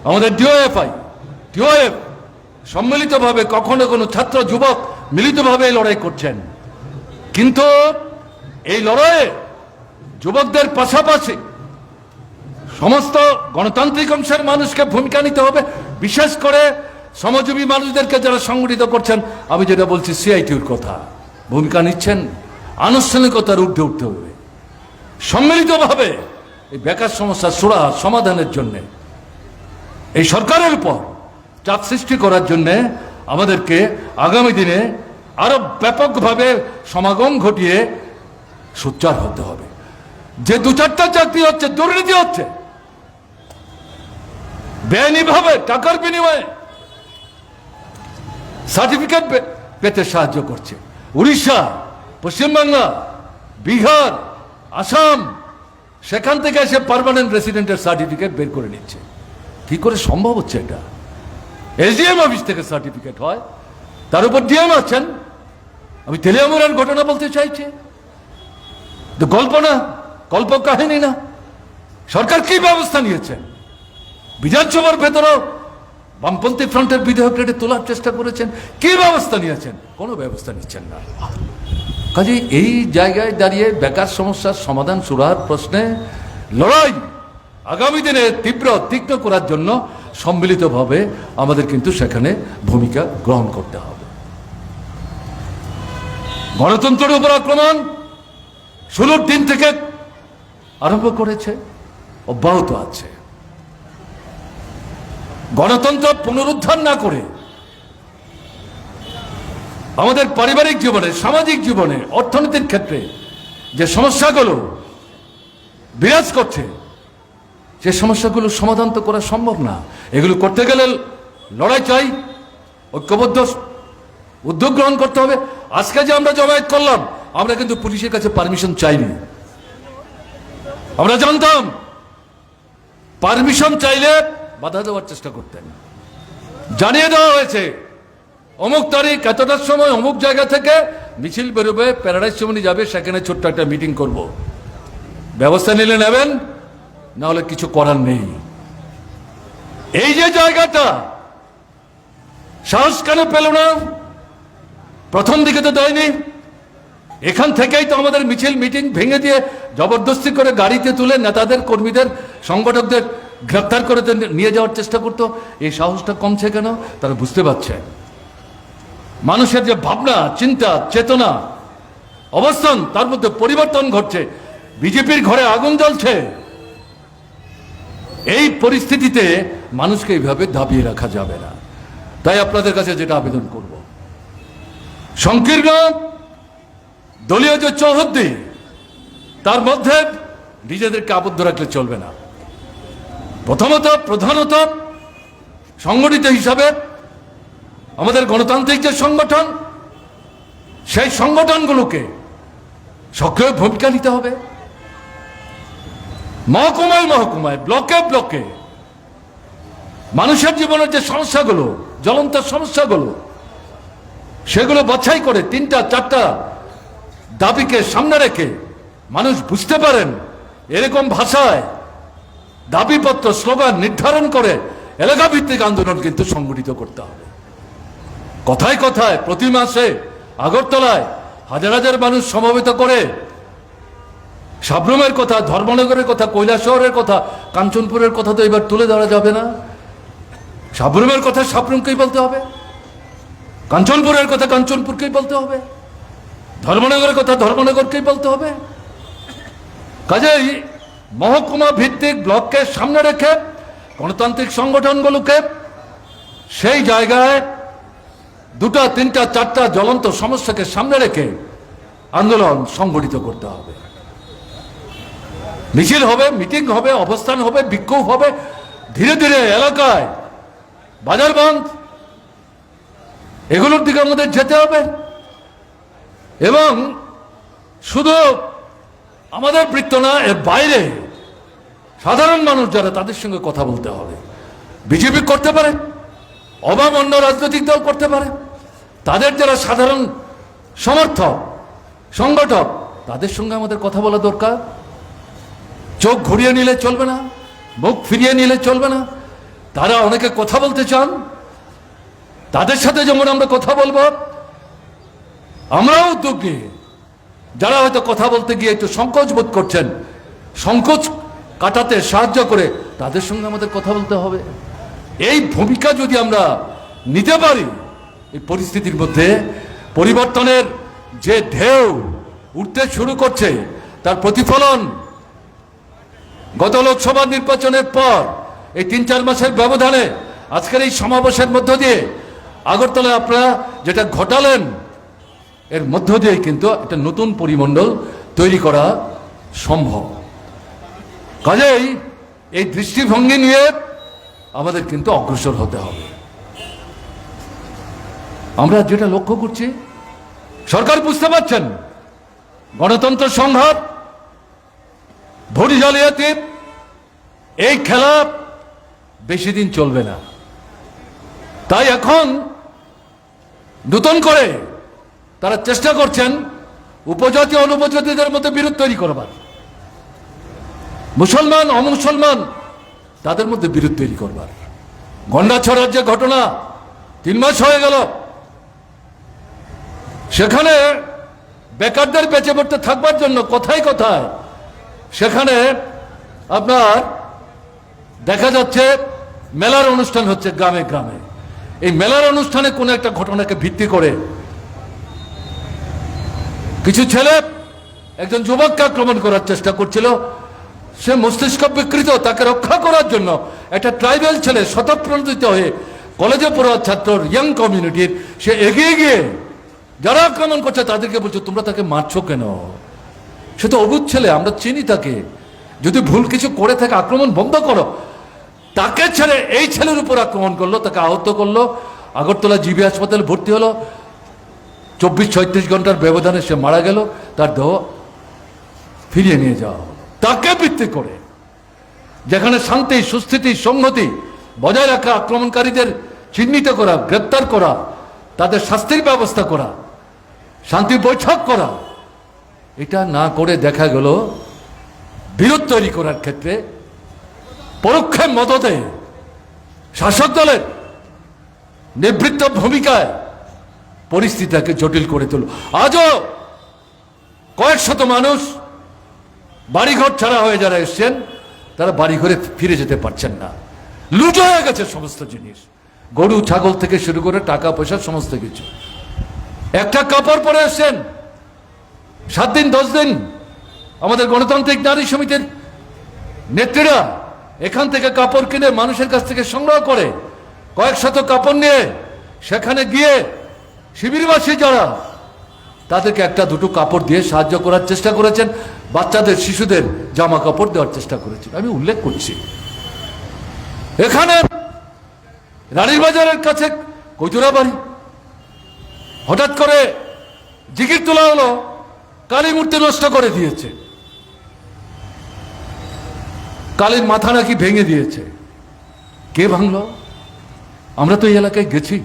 আমাদের টিওএফ সম্মিলিতভাবে, কখনো কোনো ছাত্র যুবক মিলিতভাবে এই লড়াই করছেন। কিন্তু এই লড়াইয়ে যুবকদের পাশাপাশি সমস্ত গণতান্ত্রিক অংশের মানুষকে ভূমিকা নিতে হবে, বিশেষ করে শ্রমজীবী মানুষদেরকে যারা সংগঠিত করছেন। আমি যেটা বলছি সিআইটিউর কথা, ভূমিকা নিচ্ছেন, আনুষ্ঠানিকতার ঊর্ধ্বে উঠতে হবে। সম্মিলিতভাবে এই বেকার সমস্যার সুরাহা সমাধানের জন্য, এই সরকারের উপর চাপ সৃষ্টি করার জন্য আমাদেরকে আগামী দিনে আরো ব্যাপকভাবে সমাগম ঘটিয়ে সোচ্চার হতে হবে। যে 2-4টা চাকরি হচ্ছে, দুর্নীতি হচ্ছে, বেআইনিভাবে টাকার বিনিময়ে সার্টিফিকেট পেতে সাহায্য করছে। উড়িষ্যা, পশ্চিমবাংলা, বিহার, আসাম, সেখান থেকে এসে পার্মানেন্ট রেসিডেন্টের সার্টিফিকেট বের করে নিচ্ছে। কি করে সম্ভব হচ্ছে এটা? এসডিএম অফিস থেকে সার্টিফিকেট হয়, তার উপর ডিএম আছেন। আমি তেলিয়ামুড়ার ঘটনা বলতে চাইছি, গল্প না, কল্প কাহিনী না। সরকার কি ব্যবস্থা নিয়েছেন? বিধানসভার ভেতরেও বামপন্থী ফ্রন্টের বিধেয়ক রেটে তোলার চেষ্টা করেছেন, কি ব্যবস্থা নিয়েছেন? কোনো ব্যবস্থা নিচ্ছেন না। কাজে এই জায়গায় দাঁড়িয়ে বেকার সমস্যার সমাধান সুরাহার প্রশ্নে লড়াই আগামী দিনে তীক্ষ্ণ করার জন্য সম্মিলিতভাবে আমাদের কিন্তু সেখানে ভূমিকা গ্রহণ করতে হবে। গণতন্ত্রের উপর আক্রমণ শুরুর দিন থেকে আরম্ভ করেছে, অব্যাহত আছে। গণতন্ত্র পুনরুদ্ধার না করে আমাদের পারিবারিক জীবনে, সামাজিক জীবনে, অর্থনীতির ক্ষেত্রে যে সমস্যাগুলো বিরাজ করছে, যে সমস্যাগুলো সমাধান তো করা সম্ভব না। এগুলো করতে গেলে লড়াই চাই, ঐক্যবদ্ধ উদ্যোগ গ্রহণ করতে হবে। আজকে যে আমরা জমায়েত করলাম, আমরা কিন্তু পুলিশের কাছে পারমিশন চাইনি। আমরা জানতাম পারমিশন চাইলে বাধা দেওয়ার চেষ্টা করতেন। জানিয়ে দেওয়া হয়েছে অমুক তারিখ এতটার সময় অমুক জায়গা থেকে মিছিল বেরোবে, প্যারাডাইস চমনি যাবে, সেখানে ছোট্ট একটা মিটিং করব। ব্যবস্থা নিলে নেবেন, না হলে কিছু করার নেই। এই যে জায়গাটা সাহস কেন পেল না? প্রথম দিকে তো দেয়নি। এখান থেকেই তো আমাদের মিছিল মিটিং ভেঙে দিয়ে জবরদস্তি করে গাড়িতে তুলে নেতাদের, কর্মীদের, সংগঠকদের গ্রেপ্তার করে নিয়ে যাওয়ার চেষ্টা করতো। এই সাহসটা কমছে কেন? তারা বুঝতে পারছে মানুষের যে ভাবনা, চিন্তা, চেতনা, অবস্থান, তার মধ্যে পরিবর্তন ঘটছে। বিজেপির ঘরে আগুন জ্বলছে। এই পরিস্থিতিতে মানুষকে এইভাবে দাবিয়ে রাখা যাবে না। তাই আপনাদের কাছে যেটা আবেদন করব, সংকীর্ণ দলীয় যে চৌহদ্দি, তার মধ্যে নিজেদেরকে আবদ্ধ রাখলে চলবে না। প্রধানত সংগঠিত হিসাবে আমাদের গণতান্ত্রিক যে সংগঠন, সেই সংগঠনগুলোকে সক্রিয় ভূমিকা নিতে হবে। মহকুমায়, ব্লকে মানুষের জীবনের যে সমস্যাগুলো, জ্বলন্ত সমস্যাগুলো, সেগুলো বাছাই করে 3-4টা দাবিকে সামনে রেখে মানুষ বুঝতে পারেন, এরকম ভাষায় দাবিপত্র, স্লোগান নির্ধারণ করে এলাকা ভিত্তিক আন্দোলন কিন্তু সংগঠিত করতে হবে। কথায় কথায় প্রতি মাসে আগরতলায় হাজার হাজার মানুষ সমবেত করে সাবরুমের কথা, ধর্মনগরের কথা, কৈলাসহরের কথা, কাঞ্চনপুরের কথা তো এবার তুলে ধরা যাবে না। সাবরুমের কথা সাবরুমকেই বলতে হবে, কাঞ্চনপুরের কথা কাঞ্চনপুরকেই বলতে হবে, ধর্মনগরের কথা ধর্মনগরকেই বলতে হবে। কাজেই মহকুমা ভিত্তিক ব্লককে সামনে রেখে গণতান্ত্রিক সংগঠনগুলোকে সেই জায়গায় 2, 3, 4টা জ্বলন্ত সমস্যাকে সামনে রেখে আন্দোলন সংগঠিত করতে হবে। মিছিল হবে, মিটিং হবে, অবস্থান হবে, বিক্ষোভ হবে, ধীরে ধীরে এলাকায় বাজার বন্ধ, এগুলোর দিকে আমাদের যেতে হবে। এবং শুধু আমাদের বৃত্ত না, এর বাইরে সাধারণ মানুষ যারা, তাদের সঙ্গে কথা বলতে হবে। বিজেপি করতে পারে, অবাম অন্য রাজনৈতিক দল করতে পারে, তাদের যারা সাধারণ সমর্থক সংগঠক, তাদের সঙ্গে আমাদের কথা বলা দরকার। চোখ ঘুরিয়ে নিলে চলবে না, মুখ ফিরিয়ে নিলে চলবে না। তারা অনেকে কথা বলতে চান, তাদের সাথে যেমন আমরা কথা বলবো, আমরাও উদ্যোগ নিয়ে যারা হয়তো কথা বলতে গিয়ে একটু সংকোচ বোধ করছেন, সংকোচ কাটাতে সাহায্য করে তাদের সঙ্গে আমাদের কথা বলতে হবে। এই ভূমিকা যদি আমরা নিতে পারি, এই পরিস্থিতির মধ্যে পরিবর্তনের যে ঢেউ উঠতে শুরু করছে, তার প্রতিফলন গত লোকসভা নির্বাচনের পর এই ৩-৪ মাসের ব্যবধানে আজকের এই সমাবেশের মধ্য দিয়ে আগরতলায় আপনারা যেটা ঘটালেন, এর মধ্য দিয়ে কিন্তু একটা নতুন পরিমণ্ডল তৈরি করা সম্ভব। কাজেই এই দৃষ্টিভঙ্গি নিয়ে আমাদের কিন্তু অগ্রসর হতে হবে। আমরা যেটা লক্ষ্য করছি, সরকার বুঝতে পারছেন গণতন্ত্র সংঘাত, ভোট জালিয়াতি, এই খেলা বেশি দিন চলবে না। তাই এখন নতুন করে তারা চেষ্টা করছেন উপজাতি অনুপজাতিদের মধ্যে বিরোধ তৈরি করবার, মুসলমান অমুসলমান তাদের মধ্যে বিরোধ তৈরি করবার। গন্ডাছড়ার যে ঘটনা 3 মাস হয়ে গেল, সেখানে বেকারদের বেঁচে পড়তে থাকবার জন্য কোথায় কোথায় সেখানে আপনার দেখা যাচ্ছে মেলার অনুষ্ঠান হচ্ছে গ্রামে গ্রামে। এই মেলার অনুষ্ঠানে কোনো একটা ঘটনাকে ভিত্তি করে কিছু ছেলে একজন যুবককে আক্রমণ করার চেষ্টা করছিল। সে মস্তিষ্ক বিকৃত, তাকে রক্ষা করার জন্য একটা ট্রাইবাল ছেলে স্বতঃপ্রণোদিত হয়ে কলেজে পড়া ছাত্র ইয়াং কমিউনিটির, সে এগিয়ে গিয়ে যারা আক্রমণ করছে তাদেরকে বলছে তোমরা তাকে মারছো কেন? সে তো অবুঝ ছেলে, আমরা চিনি তাকে, যদি ভুল কিছু করে থাকে আক্রমণ বন্ধ করো। তাকে ছেড়ে এই ছেলের উপর আক্রমণ করলো, তাকে আহত করলো, আগরতলা জিবি হাসপাতালে ভর্তি হলো। 24-36 ঘন্টার ব্যবধানে সে মারা গেল, তার দেহ ফিরিয়ে নিয়ে যাওয়া হলো। তাকে ভিত্তি করে যেখানে শান্তি সুস্থিতি সংহতি বজায় রাখা, আক্রমণকারীদের চিহ্নিত করা, গ্রেপ্তার করা, তাদের শাস্তির ব্যবস্থা করা, শান্তি বৈঠক করা, এটা না করে দেখা গেল বিরোধ তৈরি করার ক্ষেত্রে পরোক্ষে মদতে শাসক দলের নিবৃত্ত ভূমিকায় পরিস্থিতিটাকে জটিল করে তুলল। আজও কয়েক শত মানুষ বাড়িঘর ছাড়া হয়ে যারা এসছেন, তারা বাড়িঘরে ফিরে যেতে পারছেন না। লুট হয়ে গেছে সমস্ত জিনিস, গরু ছাগল থেকে শুরু করে টাকা পয়সা সমস্ত কিছু। একটা কাপড় পরে এসছেন, 7 দিন 10 দিন আমাদের গণতান্ত্রিক নারী সমিতির নেত্রীরা এখান থেকে কাপড় কিনে মানুষের কাছ থেকে সংগ্রহ করে কয়েক শত কাপড় নিয়ে সেখানে গিয়ে শিবিরবাসী যারা, তাদেরকে একটা দুটো কাপড় দিয়ে সাহায্য করার চেষ্টা করেছেন, বাচ্চাদের শিশুদের জামা কাপড় দেওয়ার চেষ্টা করেছেন। আমি উল্লেখ করছি, এখানে রানীর বাজারের কাছে কৈতুরাবাড়ি হঠাৎ করে জিগির তোলা হলো, কালী মূর্তি নষ্ট করে দিয়েছে, কালীর মাথা নাকি ভেঙে দিয়েছে। কে ভাঙলো? আমরা তো এই এলাকায় গেছি,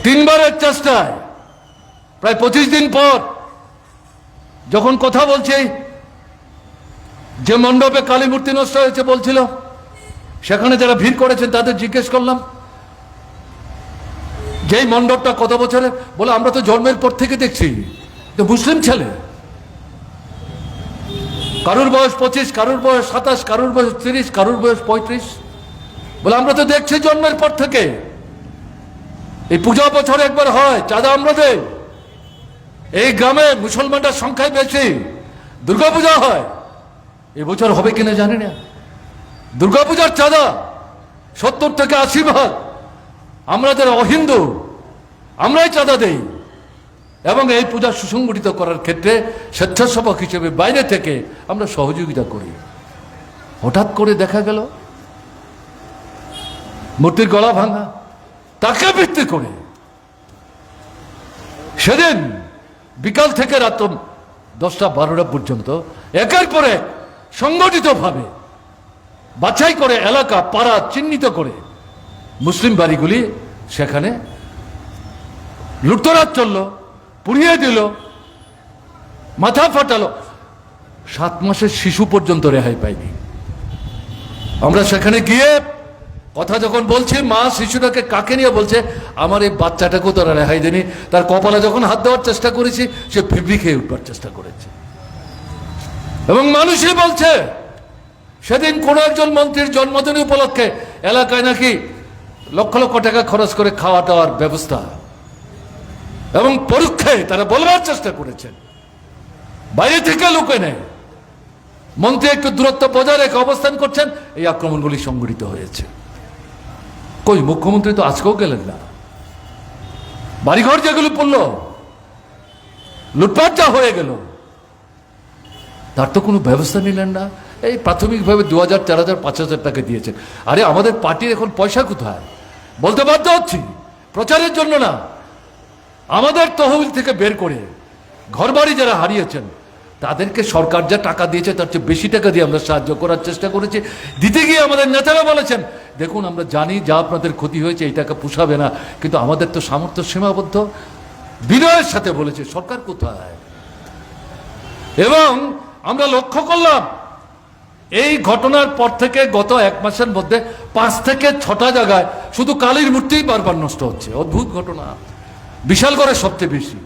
3 বারের চেষ্টায় প্রায় 25 দিন পর যখন কথা বলছি, যে মণ্ডপে কালী মূর্তি নষ্ট হয়েছে বলছিল, সেখানে যারা ভিড় করেছেন তাদের জিজ্ঞেস করলাম যেই মণ্ডপটা কত বছরের, বলে আমরা তো জন্মের পর থেকে দেখছি। তো মুসলিম ছেলে, কারুর বয়স 25, কারুর বয়স 27, কারুর বয়স 30, কারুর বয়স 35, বলে আমরা তো দেখছি জন্মের পর থেকে। এই পূজা বছরে একবার হয়, চাঁদা আমরা দেই। এই গ্রামে মুসলমানদের সংখ্যায় বেশি, দুর্গাপূজা হয়, এবছর হবে কিনা জানি না। দুর্গাপূজার চাঁদা 70 থেকে 80 ভাগ আমরা যারা অহিন্দু আমরাই চাঁদা দেই। এবং এই পূজা সুসংগঠিত করার ক্ষেত্রে স্বেচ্ছাসেবক হিসেবে বাইরে থেকে আমরা সহযোগিতা করি। হঠাৎ করে দেখা গেল মূর্তির গলা ভাঙা, তাকে ভিত্তি করে সেদিন বিকাল থেকে রাত 10টা-12টা পর্যন্ত একের পরে সংগঠিতভাবে বাছাই করে এলাকা পাড়া চিহ্নিত করে মুসলিম বাড়িগুলি সেখানে লুটতরাজ চলল, পুড়িয়ে দিল, মাথা ফাটালো। 7 মাসের শিশু পর্যন্ত রেহাই পায়নি। আমরা সেখানে গিয়ে কথা যখন বলছি, মা শিশুটাকে কাকে নিয়ে বলছে, আমার এই বাচ্চাটাকেও তারা রেহাই দেয়নি। তার কপালে যখন হাত দেওয়ার চেষ্টা করেছি, সে ফিবরি খেয়ে উঠবার চেষ্টা করেছে। এবং মানুষই বলছে সেদিন কোনো একজন মন্ত্রীর জন্মদিন উপলক্ষে এলাকায় নাকি লক্ষ লক্ষ টাকা খরচ করে খাওয়া দাওয়ার ব্যবস্থা, এবং পরীক্ষায় তারা বলবার চেষ্টা করেছেন বাইরে থেকে লোকে নেই, মন্ত্রী একটু দূরত্ব বজায় রেখে অবস্থান করছেন, এই আক্রমণগুলি সংঘটিত হয়েছে। কই মুখ্যমন্ত্রী তো আজকেও গেলেন না। বাড়িঘর যেগুলো পড়ল, লুটপাট যা হয়ে গেল, তার তো কোনো ব্যবস্থা নিলেন না। এই প্রাথমিকভাবে 2000, 4000, 5000 টাকা দিয়েছেন। আরে আমাদের পার্টির এখন পয়সা কোথায় বলতে বাধ্য হচ্ছি, প্রচারের জন্য না, আমাদের তহবিল থেকে বের করে ঘরবাড়ি যারা হারিয়েছেন তাদেরকে সরকার যা টাকা দিয়েছে তার চেয়ে বেশি টাকা দিয়ে আমরা সাহায্য করার চেষ্টা করেছি। দিতে গিয়ে আমাদের নেতারা বলেছেন, দেখুন আমরা জানি যা আপনাদের ক্ষতি হয়েছে এই টাকা পোষাবে না, কিন্তু আমাদের তো সামর্থ্য সীমাবদ্ধ। বিনয়ের সাথে বলেছে সরকার কোথায়। এবং আমরা লক্ষ্য করলাম এই ঘটনার পর থেকে গত 1 মাসের মধ্যে 5 থেকে 6টা জায়গায় শুধু কালীর মূর্তিই বারবার নষ্ট হচ্ছে। অদ্ভুত ঘটনা। বিশালগড়ে সবচেয়ে বেশি,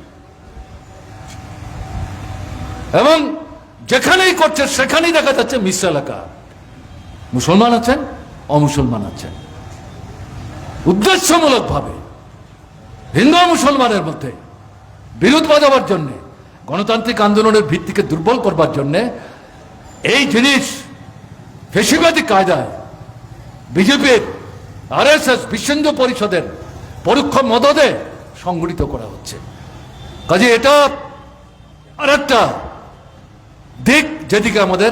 এবং যেখানেই করছে সেখানেই দেখা যাচ্ছে মিশ্র এলাকা, মুসলমান আছেন, অমুসলমান আছেন। উদ্দেশ্যমূলকভাবে হিন্দু মুসলমানের মধ্যে বিরোধ বাজাবার জন্যে, গণতান্ত্রিক আন্দোলনের ভিত্তিকে দুর্বল করবার জন্যে এই জিনিস ফেসিবাদী কায়দায় বিজেপির, RSS, বিশ্ব হিন্দু পরিষদের পরোক্ষ মদদে সংগঠিত করা হচ্ছে। কাজে এটা আরেকটা দিক যেদিকে আমাদের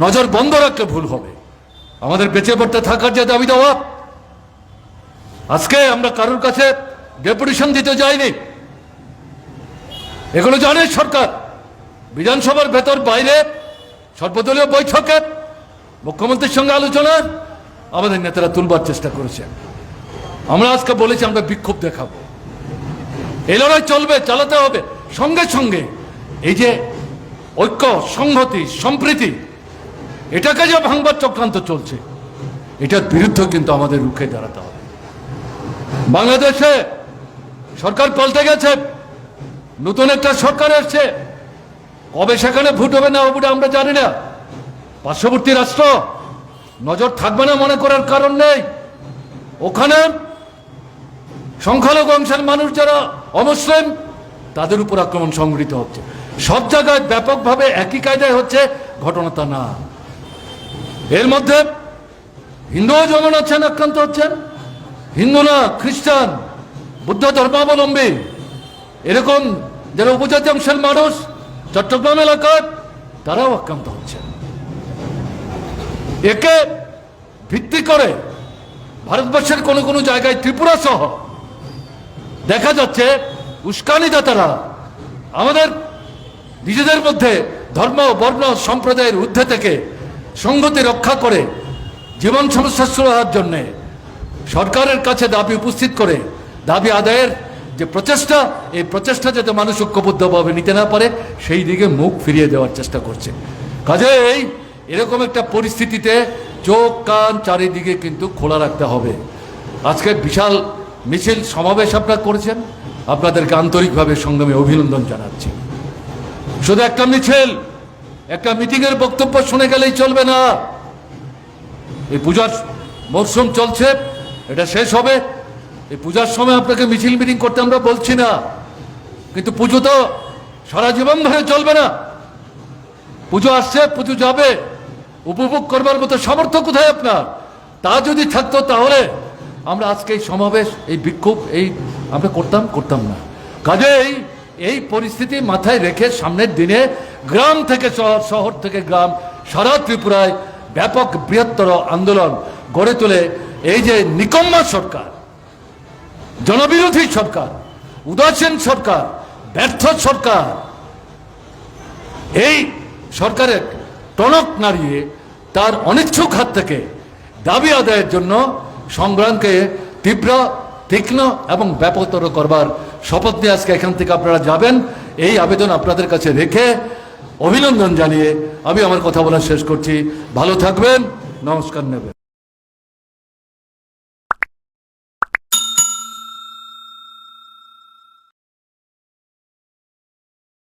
নজর বন্ধ রাখলে ভুল হবে। আমাদের বেঁচে পড়তে থাকার যে দাবি দেওয়া, আজকে আমরা কারোর কাছে ডেপুটেশন দিতে যাইনি, এগুলো জানে সরকার। বিধানসভার ভেতর বাইরে সর্বদলীয় বৈঠকে মুখ্যমন্ত্রীর সঙ্গে আলোচনা আমাদের নেতারা তুলবার চেষ্টা করেছেন। আমরা আজকে বলেছি আমরা বিক্ষোভ দেখাবো, এই লড়াই চলবে, চালাতে হবে। সঙ্গে সঙ্গে এই যে ঐক্য, সংহতি, সম্প্রীতি, এটাকে যে ভাঙবার চক্রান্ত চলছে, এটার বিরুদ্ধে কিন্তু আমাদের রুখে দাঁড়াতে হবে। বাংলাদেশে সরকার পাল্টে গেছে, নতুন একটা সরকার আসছে। কবে সেখানে ভোট হবে না হবে আমরা জানি না। পার্শ্ববর্তী রাষ্ট্র, নজর থাকবে না মনে করার কারণ নেই। ওখানে সংখ্যালঘু অংশের মানুষ যারা অমুসলিম, তাদের উপর আক্রমণ সংঘটিত হচ্ছে। সব জায়গায় ব্যাপকভাবে একই কায়দায় হচ্ছে, ঘটনা তা না। এর মধ্যে হিন্দুও যেমন আছেন, আক্রান্ত হচ্ছেন, হিন্দু না, খ্রিস্টান, বুদ্ধ ধর্মাবলম্বী, এরকম যারা উপজাতি অংশের মানুষ চট্টগ্রাম এলাকার, তারাও আক্রান্ত হচ্ছেন। একে ভিত্তি করে ভারতবর্ষের কোনো কোনো জায়গায়, ত্রিপুরা সহ দেখা যাচ্ছে উস্কানিদাতারা আমাদের নিজেদের মধ্যে ধর্ম, বর্ণ, সম্প্রদায়ের ঊর্ধ্বে থেকে সংহতি রক্ষা করে জীবন সমস্যা সুরাহার জন্য সরকারের কাছে দাবি উপস্থিত করে দাবি আদায়ের যে প্রচেষ্টা, এই প্রচেষ্টা যাতে মানুষ ঐক্যবদ্ধভাবে নিতে না পারে সেই দিকে মুখ ফিরিয়ে দেওয়ার চেষ্টা করছে। কাজেই এরকম একটা পরিস্থিতিতে চোখ কান চারিদিকে কিন্তু খোলা রাখতে হবে। আজকে বিশাল মিছিল সমাবেশ আপনারা করেছেন, আপনাদেরকে আন্তরিকভাবে সংগ্রামে অভিনন্দন জানাচ্ছি। শুধু একটা মিছিল, একটা মিটিংয়ের বক্তব্য শুনে গেলেই চলবে না। এই পূজার মরশুম চলছে, এটা শেষ হবে। এই পূজার সময় আপনাকে মিছিল মিটিং করতে আমরা বলছি না, কিন্তু পুজো তো সারা জীবন ধরে চলবে না। পুজো আসছে, পুজো যাবে, উপভোগ করবার মতো সামর্থ্য কোথায় আপনার? তা যদি থাকতো তাহলে আমরা আজকে এই সমাবেশ, এই বিক্ষোভ, এই আমরা করতাম না। কাজেই এই পরিস্থিতি মাথায় রেখে সামনের দিনে গ্রাম থেকে শহর, শহর থেকে গ্রাম, সারা ত্রিপুরায় ব্যাপক বৃহত্তর আন্দোলন গড়ে তোলে এই যে নিকম্মা সরকার, জনবিরোধী সরকার, উদাসীন সরকার, ব্যর্থ সরকার, এই সরকারের টনক নাড়িয়ে তার অনিচ্ছুক হাত থেকে দাবি আদায়ের জন্য সংগ্রামকে তীক্ষ্ণ এবং ব্যাপকতর করবার শপথ নিয়ে আজকে এখান থেকে আপনারা যাবেন। এই আবেদন আপনাদের কাছে রেখে অভিনন্দন জানিয়ে আমি আমার কথা বলা শেষ করছি। ভালো থাকবেন, নমস্কার নেবেন।